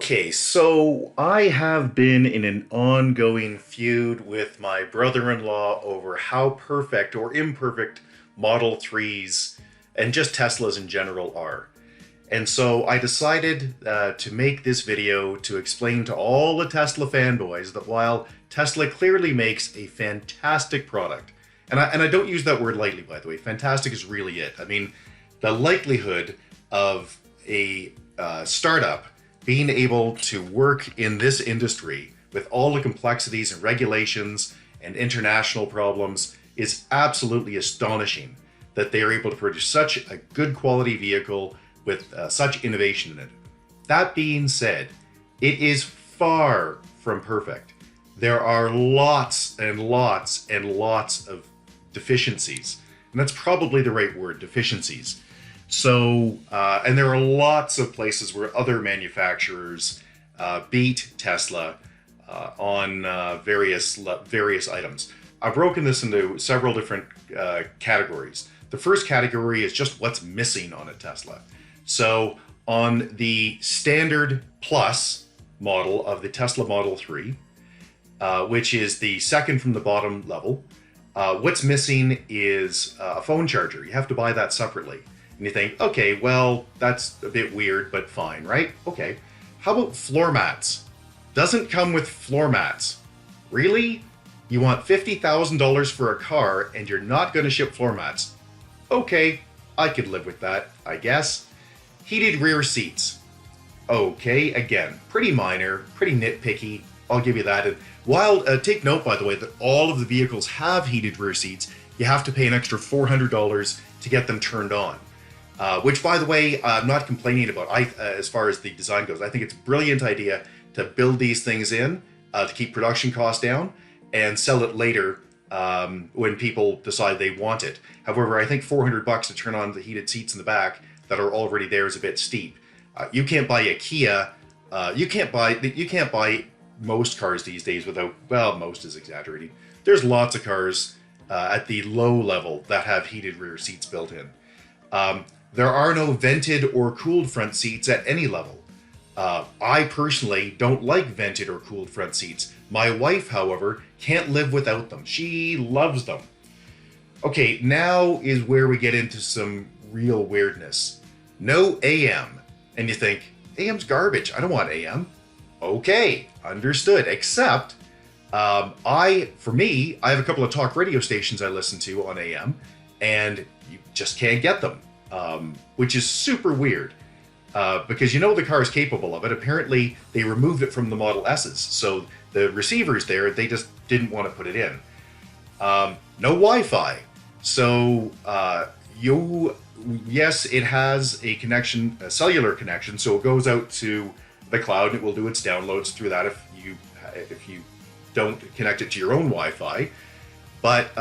Okay, so I have been in an ongoing feud with my brother-in-law over how perfect or imperfect Model 3s and just Teslas in general are. And so I decided to make this video to explain to all the Tesla fanboys that while Tesla clearly makes a fantastic product, and I don't use that word lightly, by the way, fantastic is really it. I mean, the likelihood of a startup being able to work in this industry with all the complexities and regulations and international problems is absolutely astonishing that they are able to produce such a good quality vehicle with such innovation in it. That being said, it is far from perfect. There are lots and lots and lots of deficiencies, and that's probably the right word, deficiencies. So, and there are lots of places where other manufacturers beat Tesla on various items. I've broken this into several different categories. The first category is just what's missing on a Tesla. So on the standard plus model of the Tesla Model 3, which is the second from the bottom level, what's missing is a phone charger. You have to buy that separately. And you think, okay, well, that's a bit weird, but fine, right? Okay. How about floor mats? Doesn't come with floor mats. Really? You want $50,000 for a car and you're not going to ship floor mats? Okay, I could live with that, I guess. Heated rear seats. Okay, again, pretty minor, pretty nitpicky. I'll give you that. And while, take note, by the way, that all of the vehicles have heated rear seats, you have to pay an extra $400 to get them turned on. Which, by the way, I'm not complaining about as far as the design goes. I think it's a brilliant idea to build these things in to keep production costs down and sell it later when people decide they want it. However, I think $400 to turn on the heated seats in the back that are already there is a bit steep. You can't buy a Kia. You can't buy most cars these days without, well, most is exaggerating. There's lots of cars at the low level that have heated rear seats built in. There are no vented or cooled front seats at any level. I personally don't like vented or cooled front seats. My wife, however, can't live without them. She loves them. Okay, now is where we get into some real weirdness. No AM. And you think, AM's garbage. I don't want AM. Okay, understood. Except, for me, I have a couple of talk radio stations I listen to on AM, and you just can't get them. Which is super weird because you know the car is capable of it. Apparently, they removed it from the Model S's, so the receiver's there. They just didn't want to put it in. No Wi-Fi, so yes, it has a connection, a cellular connection, so it goes out to the cloud and it will do its downloads through that if you don't connect it to your own Wi-Fi, but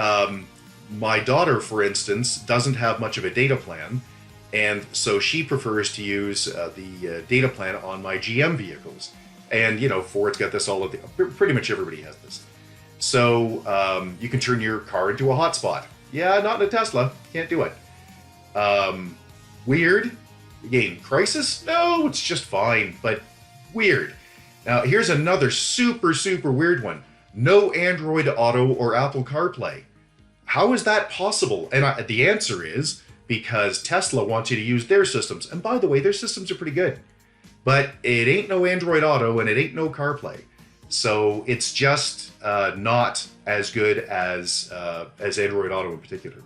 my daughter, for instance, doesn't have much of a data plan, and so she prefers to use the data plan on my GM vehicles. And, you know, Ford's got this all of the, pretty much everybody has this. So you can turn your car into a hotspot. Yeah, not in a Tesla. Can't do it. Weird. Again, crisis? No, it's just fine, but weird. Now, here's another super, super weird one. No Android Auto or Apple CarPlay. How is that possible? And the answer is because Tesla wants you to use their systems. And by the way, their systems are pretty good. But it ain't no Android Auto and it ain't no CarPlay. So it's just not as good as Android Auto in particular.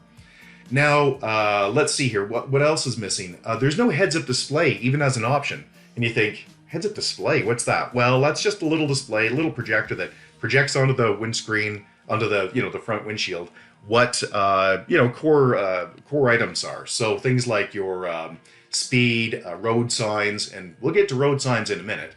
Now, let's see here. What else is missing? There's no heads-up display, even as an option. And you think, heads-up display, what's that? Well, that's just a little display, a little projector that projects onto the windscreen, onto the, the front windshield, what core items are. So things like your speed, road signs, and we'll get to road signs in a minute.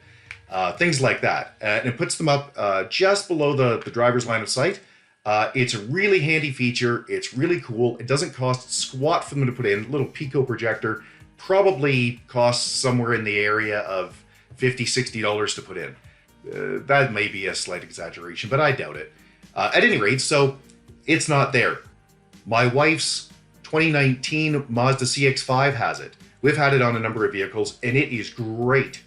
Things like that, and it puts them up just below the driver's line of sight. It's a really handy feature. It's really cool. It doesn't cost squat for them to put in. Little Pico projector probably costs somewhere in the area of $50-$60 to put in. That may be a slight exaggeration, but I doubt it. At any rate, so it's not there. My wife's 2019 Mazda CX-5 has it. We've had it on a number of vehicles, and it is great.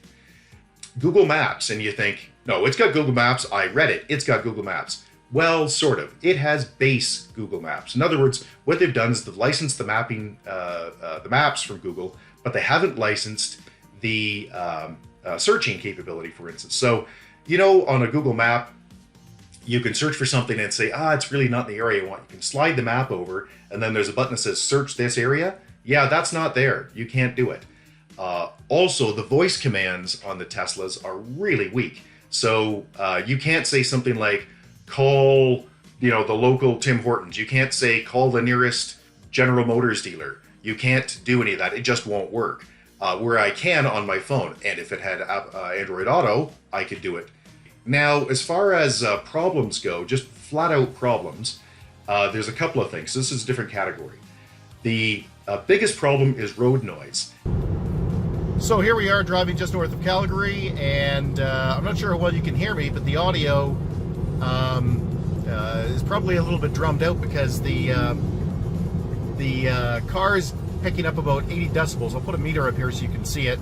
Google Maps, and you think, no, it's got Google Maps. I read it. It's got Google Maps. Well, sort of. It has base Google Maps. In other words, what they've done is they've licensed the maps from Google, but they haven't licensed the searching capability, for instance. So, you know, on a Google map, you can search for something and say, it's really not in the area I want. You can slide the map over, and then there's a button that says search this area. Yeah, that's not there. You can't do it. Also, the voice commands on the Teslas are really weak. So you can't say something like, call, the local Tim Hortons. You can't say, call the nearest General Motors dealer. You can't do any of that. It just won't work. Where I can on my phone. And if it had Android Auto, I could do it. Now, as far as problems go, just flat out problems, there's a couple of things. This is a different category. The biggest problem is road noise. So here we are driving just north of Calgary, and I'm not sure how well you can hear me, but the audio is probably a little bit drummed out because the car is picking up about 80 decibels. I'll put a meter up here so you can see it.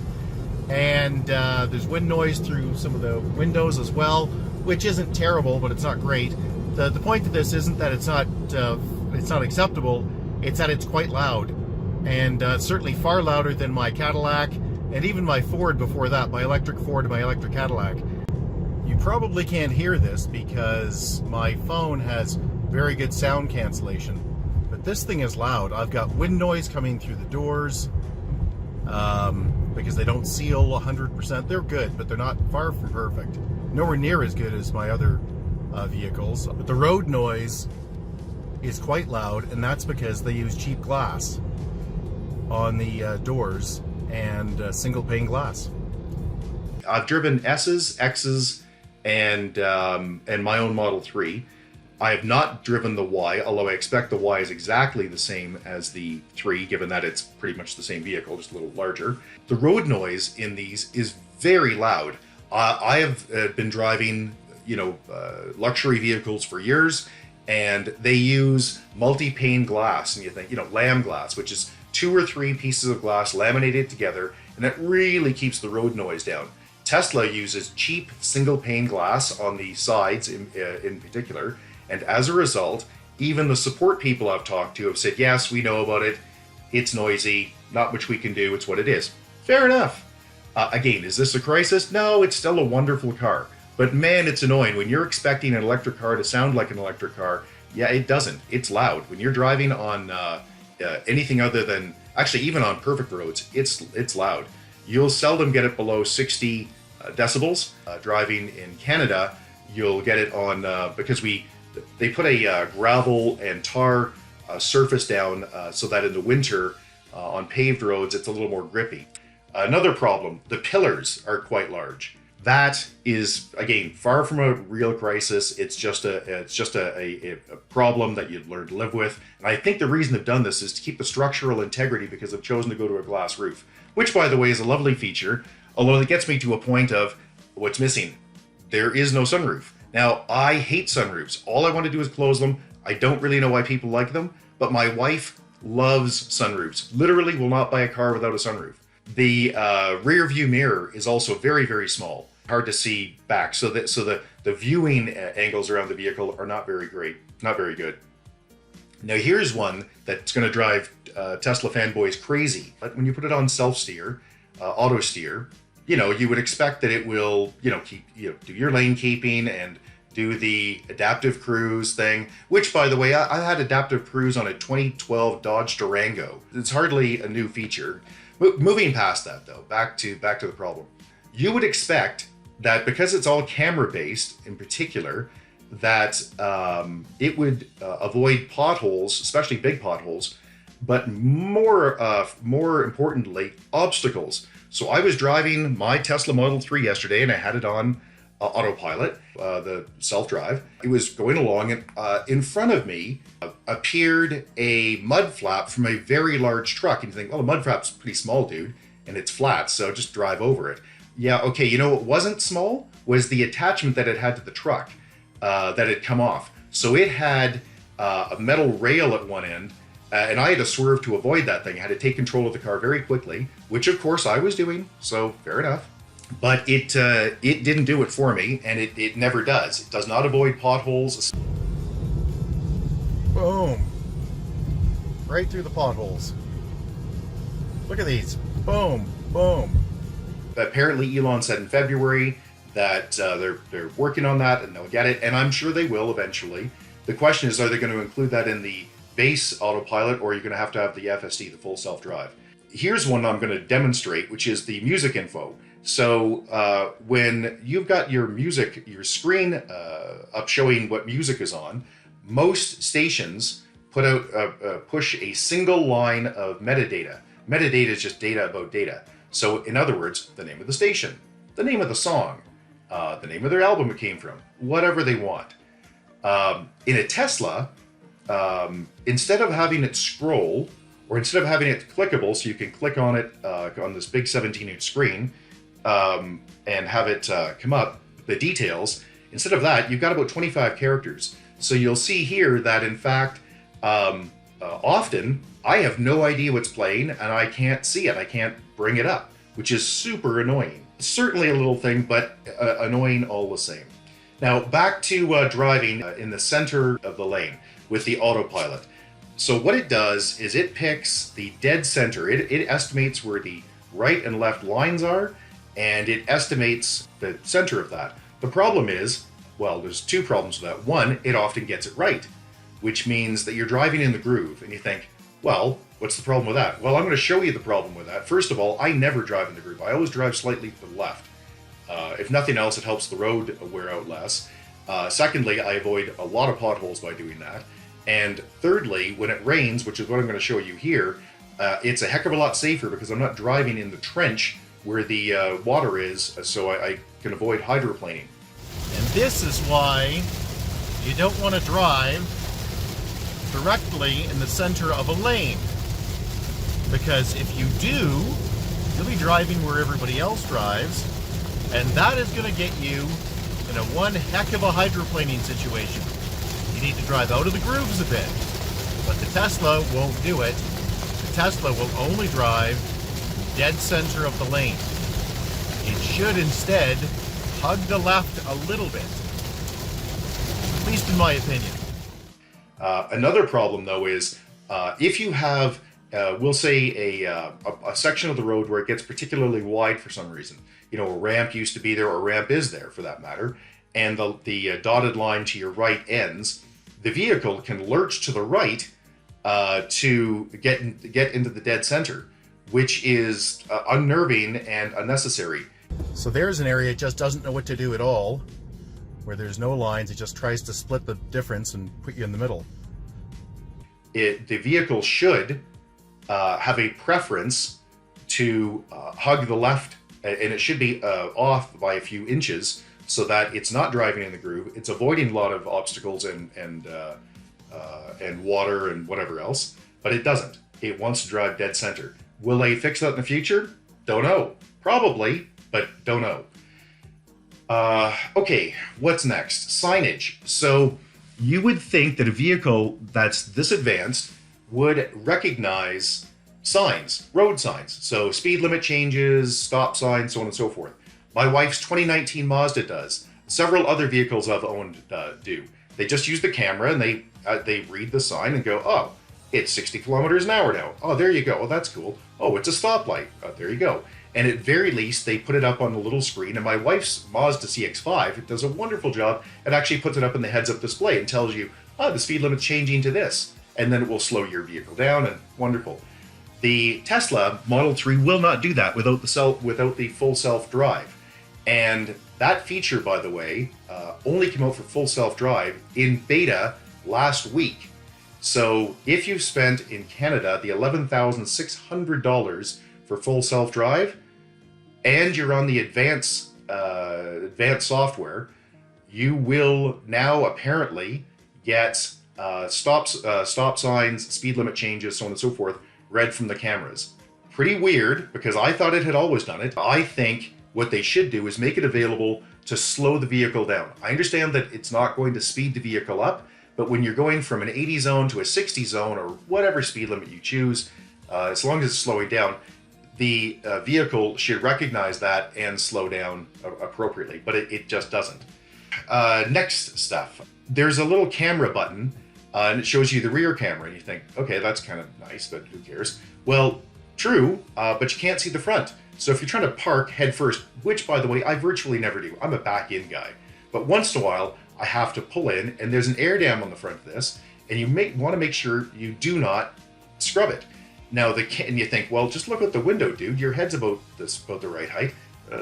And there's wind noise through some of the windows as well, which isn't terrible, but it's not great. The point of this isn't that it's not acceptable, it's that it's quite loud. And certainly far louder than my Cadillac, and even my Ford before that, my electric Ford and my electric Cadillac. You probably can't hear this because my phone has very good sound cancellation, but this thing is loud. I've got wind noise coming through the doors because they don't seal 100%. They're good, but they're not far from perfect. Nowhere near as good as my other vehicles. But the road noise is quite loud, and that's because they use cheap glass on the doors and single pane glass. I've driven S's, X's, and my own Model 3. I have not driven the Y, although I expect the Y is exactly the same as the 3, given that it's pretty much the same vehicle, just a little larger. The road noise in these is very loud. I have been driving, luxury vehicles for years, and they use multi-pane glass, and you think, lamb glass, which is 2 or 3 pieces of glass laminated together, and that really keeps the road noise down. Tesla uses cheap single pane glass on the sides in particular, and as a result, even the support people I've talked to have said, yes, we know about it, it's noisy, not much we can do, it's what it is. Fair enough. Again, is this a crisis? No, it's still a wonderful car. But man, it's annoying. When you're expecting an electric car to sound like an electric car, yeah, it doesn't. It's loud. When you're driving on anything other than, actually even on perfect roads, it's loud. You'll seldom get it below 60 decibels. Driving in Canada, you'll get it on, because they put a gravel and tar surface down so that in the winter on paved roads, it's a little more grippy. Another problem, the pillars are quite large. That is, again, far from a real crisis. It's just a problem that you'd learn to live with. And I think the reason they've done this is to keep the structural integrity because they've chosen to go to a glass roof, which, by the way, is a lovely feature, although it gets me to a point of what's missing. There is no sunroof. Now, I hate sunroofs. All I want to do is close them. I don't really know why people like them, but my wife loves sunroofs. Literally will not buy a car without a sunroof. The rear view mirror is also very, very small. Hard to see back. So the viewing angles around the vehicle are not very great, not very good. Now here's one that's going to drive Tesla fanboys crazy. But when you put it on self-steer, auto steer, you would expect that it will, keep, do your lane keeping and do the adaptive cruise thing, which, by the way, I had adaptive cruise on a 2012 Dodge Durango. It's hardly a new feature. Moving past that, though, back to the problem. You would expect that because it's all camera-based, in particular, that it would avoid potholes, especially big potholes, but more importantly, obstacles. So I was driving my Tesla Model 3 yesterday, and I had it on Autopilot, the self-drive. It was going along, and in front of me appeared a mud flap from a very large truck. And you think, well, a mud flap's pretty small, dude, and it's flat, so just drive over it. Yeah, okay, what wasn't small was the attachment that it had to the truck that had come off. So it had a metal rail at one end, and I had to swerve to avoid that thing. I had to take control of the car very quickly, which of course I was doing, so fair enough. But it didn't do it for me, and it never does. It does not avoid potholes. Boom. Right through the potholes. Look at these. Boom, boom. Apparently Elon said in February that they're working on that and they'll get it, and I'm sure they will eventually. The question is, are they going to include that in the base Autopilot, or are you going to have the FSD, the full self-drive? Here's one I'm going to demonstrate, which is the music info. So when you've got your music, your screen up showing what music is on, most stations put out push a single line of metadata. Metadata is just data about data. So in other words, the name of the station, the name of the song, the name of their album it came from, whatever they want. In a Tesla, instead of having it scroll, or instead of having it clickable, so you can click on it on this big 17-inch screen and have it come up, the details, instead of that, you've got about 25 characters. So you'll see here that, in fact, often I have no idea what's playing and I can't see it. I can't bring it up, which is super annoying. Certainly a little thing, but annoying all the same. Now, back to driving in the center of the lane with the Autopilot. So what it does is it picks the dead center. It estimates where the right and left lines are, and it estimates the center of that. The problem is, well, there's two problems with that. One, it often gets it right, which means that you're driving in the groove and you think, well, what's the problem with that? Well, I'm going to show you the problem with that. First of all, I never drive in the groove. I always drive slightly to the left. If nothing else, it helps the road wear out less. Secondly, I avoid a lot of potholes by doing that. And thirdly, when it rains, which is what I'm going to show you here, it's a heck of a lot safer because I'm not driving in the trench where the water is, so I can avoid hydroplaning. And this is why you don't want to drive directly in the center of a lane. Because if you do, you'll be driving where everybody else drives, and that is going to get you in a one heck of a hydroplaning situation. You need to drive out of the grooves a bit, but the Tesla won't do it. The Tesla will only drive dead center of the lane. It should instead hug the left a little bit, at least in my opinion. Another problem, though, is if you have, we'll say, a section of the road where it gets particularly wide for some reason. You know, a ramp used to be there, or a ramp is there for that matter, and the dotted line to your right ends, the vehicle can lurch to the right to get into the dead center, which is unnerving and unnecessary. So there's an area it just doesn't know what to do at all, where there's no lines. It just tries to split the difference and put you in the middle. The vehicle should have a preference to hug the left, and it should be off by a few inches so that it's not driving in the groove. It's avoiding a lot of obstacles and water and whatever else, but it doesn't. It wants to drive dead center. Will they fix that in the future? Don't know. Probably, but don't know. Okay, what's next? Signage. So you would think that a vehicle that's this advanced would recognize signs, road signs. So speed limit changes, stop signs, so on and so forth. My wife's 2019 Mazda does. Several other vehicles I've owned do. They just use the camera and they read the sign and go, oh, it's 60 kilometers an hour now. Oh, there you go. Oh, that's cool. Oh, it's a stoplight. Oh, there you go. And at very least, they put it up on the little screen. And my wife's Mazda CX-5, it does a wonderful job. It actually puts it up in the heads-up display and tells you, oh, the speed limit's changing to this. And then it will slow your vehicle down, and wonderful. The Tesla Model 3 will not do that without the full self-drive. And that feature, by the way, only came out for full self-drive in beta last week. So if you've spent in Canada the $11,600 for full self-drive, and you're on the advanced software, you will now apparently get stop signs, speed limit changes, so on and so forth, read from the cameras. Pretty weird, because I thought it had always done it. I think what they should do is make it available to slow the vehicle down. I understand that it's not going to speed the vehicle up, but when you're going from an 80 zone to a 60 zone, or whatever speed limit you choose, as long as it's slowing down, the vehicle should recognize that and slow down appropriately, but it just doesn't. Next stuff. There's a little camera button, and it shows you the rear camera, and you think, okay, that's kind of nice, but who cares? Well, true, but you can't see the front. So if you're trying to park head first, which, by the way, I virtually never do. I'm a back-in guy. But once in a while, I have to pull in, and there's an air dam on the front of this, and you want to make sure you do not scrub it. Now, and you think, well, just look at the window, dude. Your head's about the right height.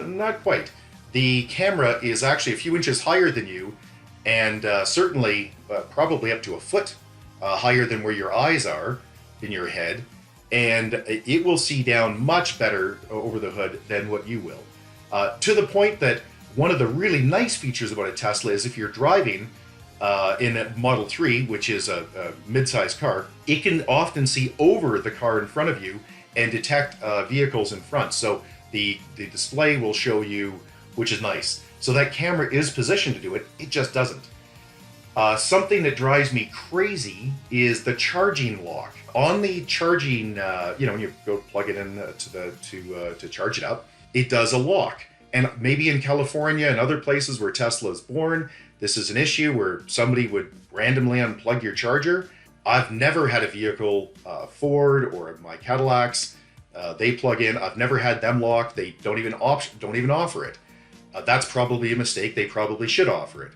Not quite. The camera is actually a few inches higher than you, and certainly probably up to a foot higher than where your eyes are in your head, and it will see down much better over the hood than what you will. To the point that one of the really nice features about a Tesla is if you're driving in a Model 3, which is a mid-sized car, it can often see over the car in front of you and detect vehicles in front. So the display will show you, which is nice. So that camera is positioned to do it, it just doesn't. Something that drives me crazy is the charging lock. On the charging, when you go plug it in to charge it up, it does a lock. And maybe in California and other places where Tesla is born, this is an issue where somebody would randomly unplug your charger. I've never had a vehicle, Ford or my Cadillacs, they plug in. I've never had them locked. They don't even offer it. That's probably a mistake. They probably should offer it.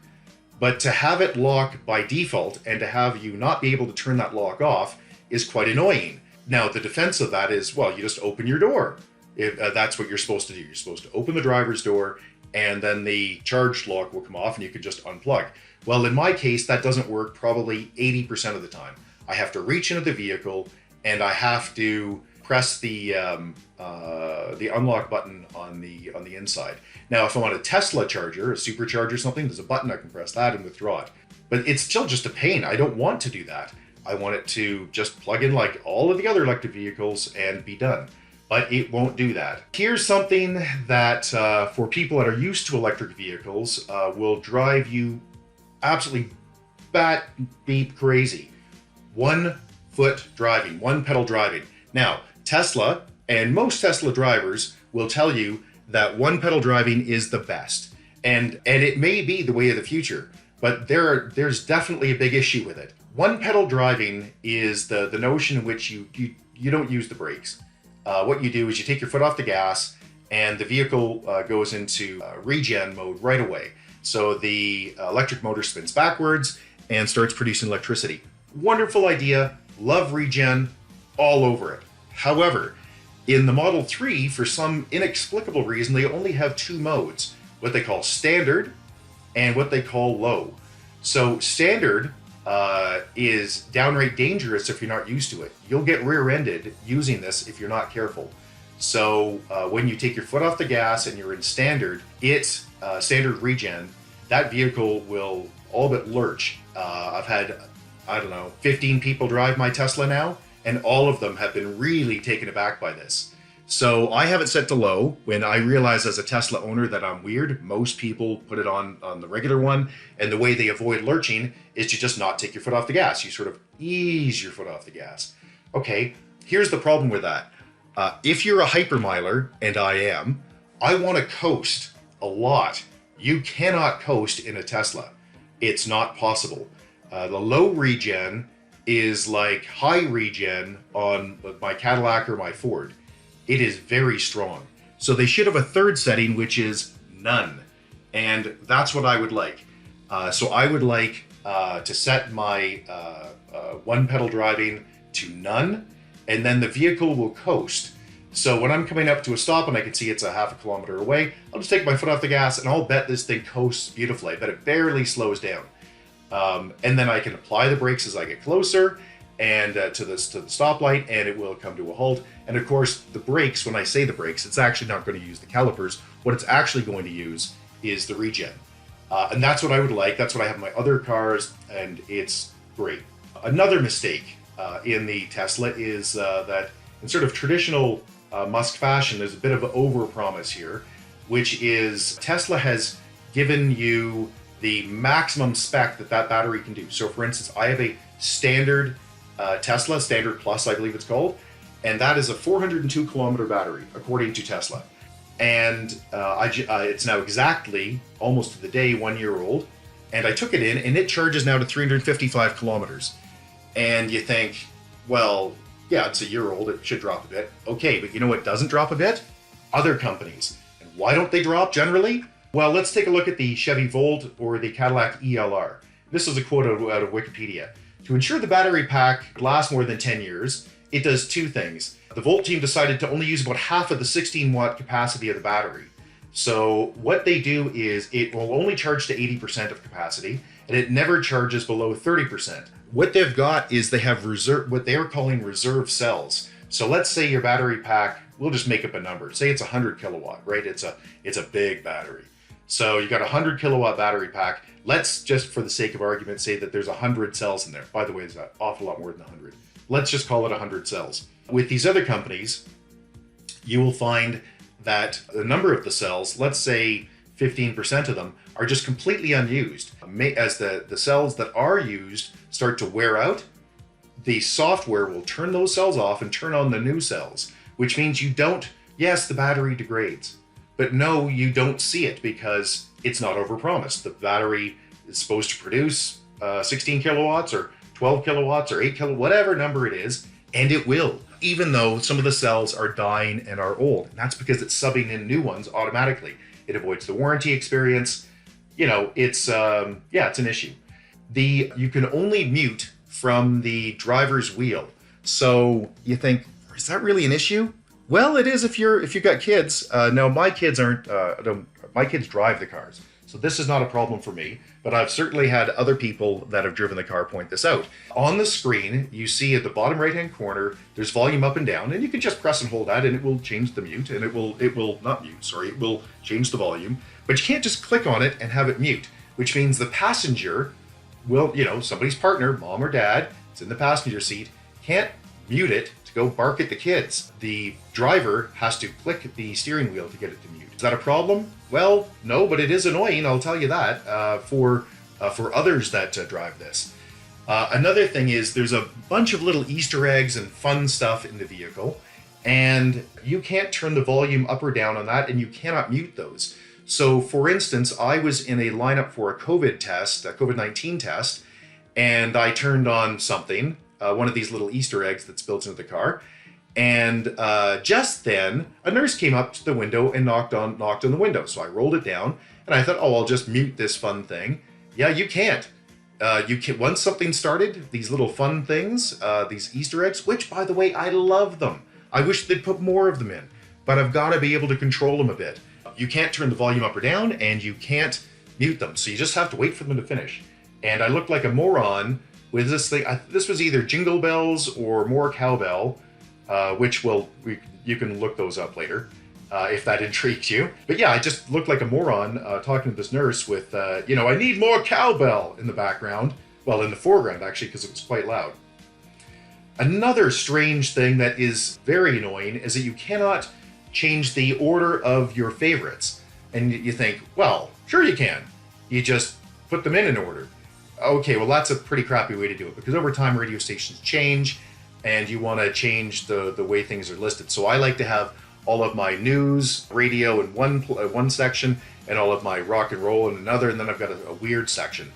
But to have it lock by default and to have you not be able to turn that lock off is quite annoying. Now, the defense of that is, well, you just open your door. If that's what you're supposed to do. You're supposed to open the driver's door, and then the charge lock will come off and you can just unplug. Well, in my case, that doesn't work probably 80% of the time. I have to reach into the vehicle and I have to press the unlock button on the inside. Now, if I'm on a Tesla charger, a supercharger or something, there's a button I can press that and withdraw it. But it's still just a pain. I don't want to do that. I want it to just plug in like all of the other electric vehicles and be done. But it won't do that. Here's something that for people that are used to electric vehicles will drive you absolutely bat beep crazy. 1 foot driving, 1 pedal driving. Now, Tesla and most Tesla drivers will tell you that 1 pedal driving is the best. And it may be the way of the future, but there's definitely a big issue with it. 1 pedal driving is the notion in which you don't use the brakes. What you do is you take your foot off the gas and the vehicle goes into regen mode right away. So the electric motor spins backwards and starts producing electricity. Wonderful idea, love regen, all over it. However, in the Model 3, for some inexplicable reason, they only have 2 modes, what they call standard and what they call low. So standard is downright dangerous if you're not used to it. You'll get rear-ended using this if you're not careful. So when you take your foot off the gas and you're in standard, it's standard regen, that vehicle will all but lurch. I've had, 15 people drive my Tesla now, and all of them have been really taken aback by this. So I have it set to low. When I realize as a Tesla owner that I'm weird, most people put it on the regular one, and the way they avoid lurching is to just not take your foot off the gas. You sort of ease your foot off the gas. Okay, here's the problem with that. If you're a hypermiler, and I am, I want to coast a lot. You cannot coast in a Tesla. It's not possible. The low regen is like high regen on my Cadillac or my Ford. It is very strong. So they should have a third setting, which is none. And that's what I would like. So I would like to set my 1 pedal driving to none, and then the vehicle will coast. So when I'm coming up to a stop and I can see it's a half a kilometer away, I'll just take my foot off the gas and I'll bet this thing coasts beautifully. I bet it barely slows down. And then I can apply the brakes as I get closer and to the stoplight, and it will come to a halt. And of course, the brakes, when I say the brakes, it's actually not going to use the calipers. What it's actually going to use is the regen. And that's what I would like. That's what I have in my other cars, and it's great. Another mistake in the Tesla is that in sort of traditional Musk fashion, there's a bit of an overpromise here, which is Tesla has given you the maximum spec that battery can do. So for instance, I have a standard Tesla, Standard Plus, I believe it's called, and that is a 402 kilometer battery, according to Tesla. And it's now exactly, almost to the day, 1 year old. And I took it in, and it charges now to 355 kilometers. And you think, well, yeah, it's a year old, it should drop a bit. Okay, but you know what doesn't drop a bit? Other companies. And why don't they drop generally? Well, let's take a look at the Chevy Volt or the Cadillac ELR. This is a quote out of Wikipedia. To ensure the battery pack lasts more than 10 years, it does two things. The Volt team decided to only use about half of the 16 watt capacity of the battery. So what they do is it will only charge to 80% of capacity, and it never charges below 30%. What they've got is they have what they are calling reserve cells. So let's say your battery pack, we'll just make up a number. Say it's 100 kilowatt, right? It's a big battery. So you got a 100 kilowatt battery pack. Let's just, for the sake of argument, say that there's 100 cells in there. By the way, there's an awful lot more than 100. Let's just call it 100 cells. With these other companies, you will find that the number of the cells, let's say 15% of them, are just completely unused. As the cells that are used start to wear out, the software will turn those cells off and turn on the new cells, which means you don't, yes, the battery degrades, but no, you don't see it because it's not overpromised. The battery is supposed to produce 16 kilowatts or 12 kilowatts or 8 kilowatts, whatever number it is, and it will, even though some of the cells are dying and are old. And that's because it's subbing in new ones automatically. It avoids the warranty experience. You know, it's an issue. You can only mute from the driver's wheel. So you think, is that really an issue? Well, it is if you've got kids. No, my kids aren't. My kids drive the cars, so this is not a problem for me. But I've certainly had other people that have driven the car point this out. On the screen, you see at the bottom right-hand corner, there's volume up and down, and you can just press and hold that, and it will change the mute, and it will not mute. Sorry, it will change the volume. But you can't just click on it and have it mute, which means the passenger will, somebody's partner, mom or dad, is in the passenger seat, can't mute it to go bark at the kids. The driver has to click the steering wheel to get it to mute. Is that a problem? Well, no, but it is annoying, I'll tell you that, for others that drive this. Another thing is there's a bunch of little Easter eggs and fun stuff in the vehicle, and you can't turn the volume up or down on that, and you cannot mute those. So, for instance, I was in a lineup for a COVID-19 test, and I turned on something, one of these little Easter eggs that's built into the car, and just then a nurse came up to the window and knocked on the window. So I rolled it down, and I thought, oh, I'll just mute this fun thing. Yeah, you can't. You can, once something started, these little fun things, these Easter eggs, which, by the way, I love them. I wish they'd put more of them in, but I've got to be able to control them a bit. You can't turn the volume up or down, and you can't mute them. So you just have to wait for them to finish. And I looked like a moron with this thing. This was either Jingle Bells or More Cowbell, which you can look those up later if that intrigues you. But yeah, I just looked like a moron talking to this nurse with, I need more cowbell in the background. Well, in the foreground, actually, because it was quite loud. Another strange thing that is very annoying is that you cannot change the order of your favorites. And you think, well, sure you can. You just put them in order. Okay, well, that's a pretty crappy way to do it, because over time radio stations change, and you want to change the way things are listed. So I like to have all of my news, radio in one section, and all of my rock and roll in another, and then I've got a weird section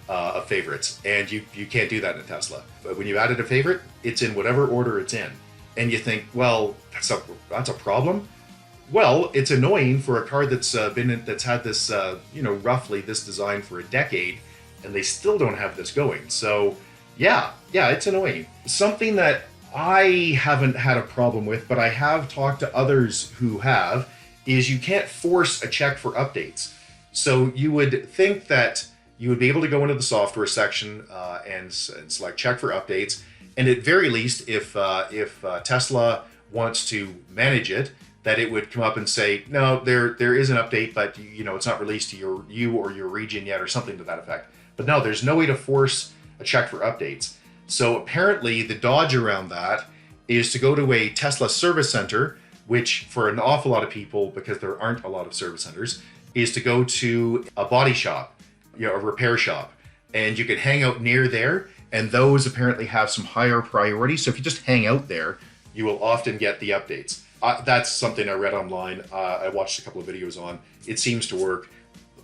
of favorites. And you can't do that in a Tesla. But when you added a favorite, it's in whatever order it's in. And you think, well, that's a problem. Well, it's annoying for a car that's had this roughly this design for a decade, and they still don't have this going. So yeah, it's annoying. Something that I haven't had a problem with, but I have talked to others who have, is you can't force a check for updates. So you would think that you would be able to go into the software section and select check for updates. And at very least, if Tesla wants to manage it, that it would come up and say, no, there is an update, but it's not released to you or your region yet, or something to that effect. But no, there's no way to force a check for updates. So apparently the dodge around that is to go to a Tesla service center, which for an awful lot of people, because there aren't a lot of service centers, is to go to a body shop, a repair shop, and you can hang out near there. And those apparently have some higher priority. So if you just hang out there, you will often get the updates. That's something I read online. I watched a couple of videos on. It seems to work.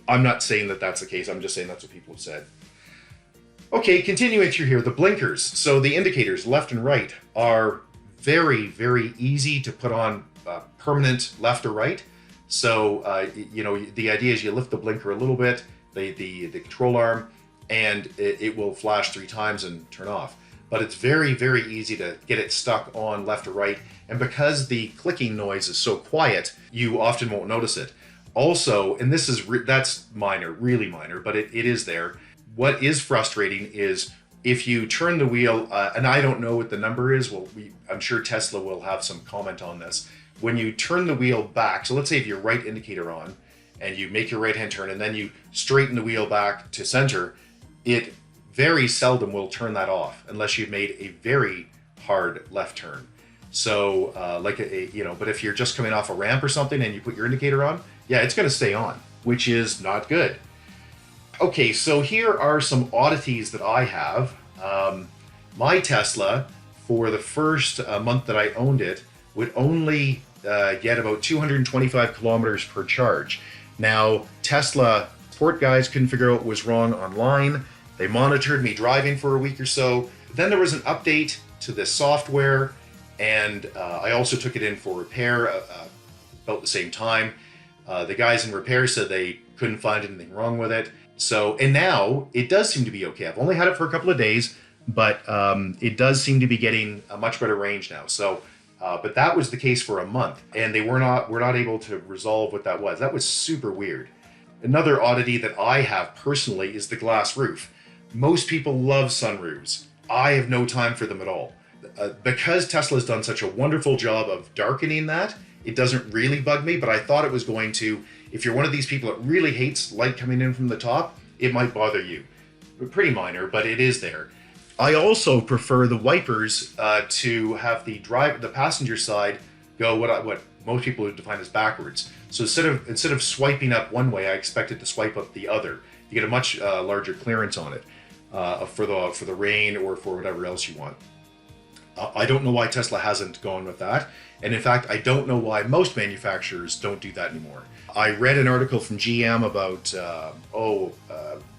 I'm not saying that that's the case. I'm just saying that's what people have said. Okay, continuing through here, the blinkers. So the indicators left and right are very, very easy to put on permanent left or right. So, you know, the idea is you lift the blinker a little bit, the control arm, and it will flash 3 times and turn off. But it's very, very easy to get it stuck on left or right. And because the clicking noise is so quiet, you often won't notice it. Also, and this is that's minor, really minor, but it is there. What is frustrating is if you turn the wheel, and I don't know what the number is, well, I'm sure Tesla will have some comment on this. When you turn the wheel back, so let's say if your right indicator on, and you make your right-hand turn, and then you straighten the wheel back to center, it very seldom will turn that off unless you've made a very hard left turn. So, you know, but if you're just coming off a ramp or something and you put your indicator on, yeah, it's going to stay on, which is not good. Okay, so here are some oddities that I have. My Tesla, for the first month that I owned it, would only get about 225 kilometers per charge. Now, Tesla support guys couldn't figure out what was wrong online. They monitored me driving for a week or so. Then there was an update to the software, and I also took it in for repair about the same time. The guys in repair said they couldn't find anything wrong with it. So, and now it does seem to be okay. I've only had it for a couple of days, but it does seem to be getting a much better range now. So, but that was the case for a month, and they were not able to resolve what that was. That was super weird. Another oddity that I have personally is the glass roof. Most people love sunroofs. I have no time for them at all. Because Tesla's done such a wonderful job of darkening that, it doesn't really bug me, but I thought it was going to. If you're one of these people that really hates light coming in from the top, it might bother you. Pretty minor, but it is there. I also prefer the wipers to have the passenger side go what most people would define as backwards. So instead of swiping up one way, I expect it to swipe up the other. You get a much larger clearance on it for the rain or for whatever else you want. I don't know why Tesla hasn't gone with that. And in fact, I don't know why most manufacturers don't do that anymore. I read an article from GM about, or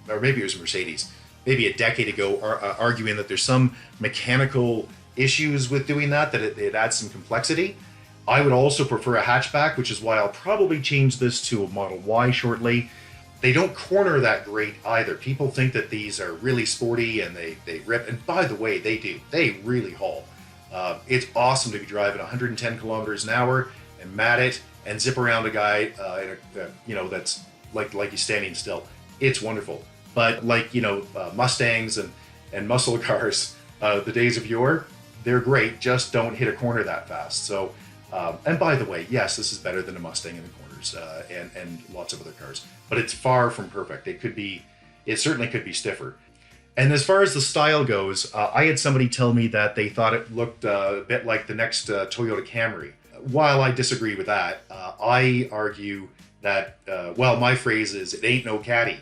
maybe it was Mercedes, maybe a decade ago, arguing that there's some mechanical issues with doing that it adds some complexity. I would also prefer a hatchback, which is why I'll probably change this to a Model Y shortly. They don't corner that great either. People think that these are really sporty and they rip. And by the way, they do. They really haul. It's awesome to be driving 110 kilometers an hour and mat it and zip around a guy that's like he's standing still. It's wonderful. But like, Mustangs and muscle cars, the days of yore, they're great. Just don't hit a corner that fast. So, and by the way, yes, this is better than a Mustang in the corners and lots of other cars. But it's far from perfect. It certainly could be stiffer. And as far as the style goes, I had somebody tell me that they thought it looked a bit like the next Toyota Camry. While I disagree with that, I argue that, my phrase is, it ain't no caddy.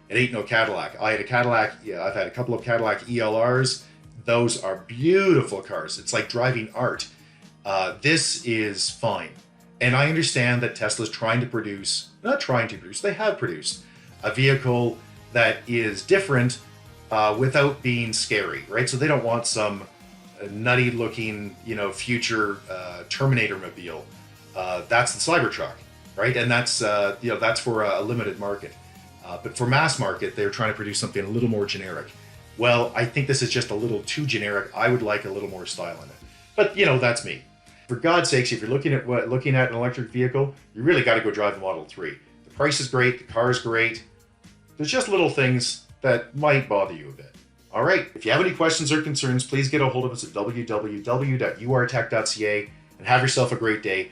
It ain't no Cadillac. I had a Cadillac, I've had a couple of Cadillac ELRs. Those are beautiful cars. It's like driving art. This is fine. And I understand that Tesla's they have produced a vehicle that is different without being scary, right? So they don't want some nutty looking, future Terminator mobile. That's the Cybertruck, right? And that's for a limited market. But for mass market, they're trying to produce something a little more generic. Well, I think this is just a little too generic. I would like a little more style in it. But, that's me. For God's sakes, if you're looking at an electric vehicle, you really got to go drive the Model 3. The price is great. The car is great. There's just little things that might bother you a bit. All right. If you have any questions or concerns, please get a hold of us at www.urtech.ca and have yourself a great day.